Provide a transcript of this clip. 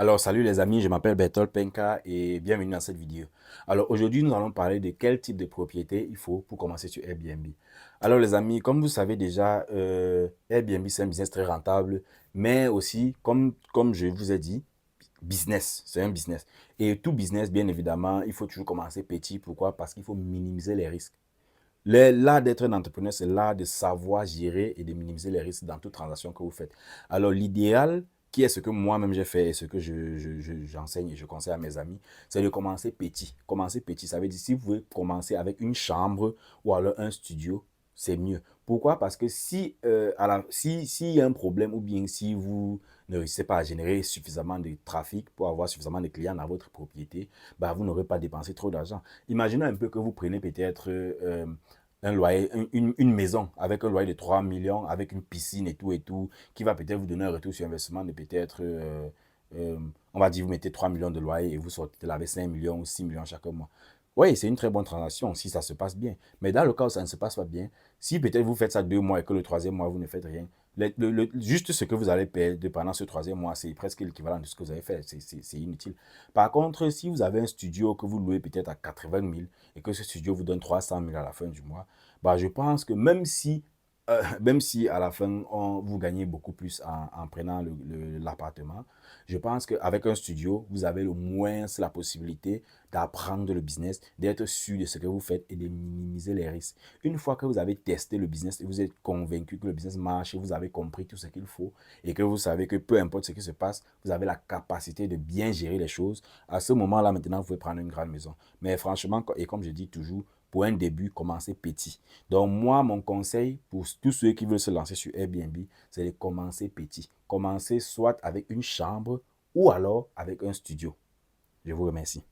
Alors, salut les amis, je m'appelle Bertol Penka et bienvenue dans cette vidéo. Alors, aujourd'hui, nous allons parler de quel type de propriété il faut pour commencer sur Airbnb. Alors, les amis, comme vous savez déjà, Airbnb, c'est un business très rentable, mais aussi, comme je vous ai dit, business, c'est un business. Et tout business, bien évidemment, il faut toujours commencer petit. Pourquoi? Parce qu'il faut minimiser les risques. L'art d'être un entrepreneur, c'est l'art de savoir gérer et de minimiser les risques dans toute transaction que vous faites. Alors, l'idéal, qui est ce que moi-même j'ai fait et ce que j'enseigne et je conseille à mes amis, c'est de commencer petit. Commencer petit, ça veut dire si vous pouvez commencer avec une chambre ou alors un studio, c'est mieux. Pourquoi? Parce que s'il y a un problème ou bien si vous ne réussissez pas à générer suffisamment de trafic pour avoir suffisamment de clients dans votre propriété, bah, vous n'aurez pas dépensé trop d'argent. Imaginez un peu que vous prenez peut-être un loyer, une maison avec un loyer de 3 millions, avec une piscine et tout, qui va peut-être vous donner un retour sur investissement de peut-être, on va dire, vous mettez 3 millions de loyer et vous sortez là avec 5 millions ou 6 millions chaque mois. Oui, c'est une très bonne transaction si ça se passe bien. Mais dans le cas où ça ne se passe pas bien, si peut-être vous faites ça 2 mois et que le troisième mois, vous ne faites rien, juste ce que vous allez perdre pendant ce troisième mois, c'est presque l'équivalent de ce que vous avez fait. C'est inutile. Par contre, si vous avez un studio que vous louez peut-être à 80 000 et que ce studio vous donne 300 000 à la fin du mois, bah, je pense que même si à la fin, vous gagnez beaucoup plus en prenant l'appartement, je pense qu'avec un studio, vous avez le moins la possibilité d'apprendre le business, d'être sûr de ce que vous faites et de minimiser les risques. Une fois que vous avez testé le business et vous êtes convaincu que le business marche et vous avez compris tout ce qu'il faut et que vous savez que peu importe ce qui se passe, vous avez la capacité de bien gérer les choses, à ce moment-là, maintenant, vous pouvez prendre une grande maison. Mais franchement, et comme je dis toujours, pour un début, commencez petit. Donc moi, mon conseil pour tous ceux qui veulent se lancer sur Airbnb, c'est de commencer petit. Commencez soit avec une chambre ou alors avec un studio. Je vous remercie.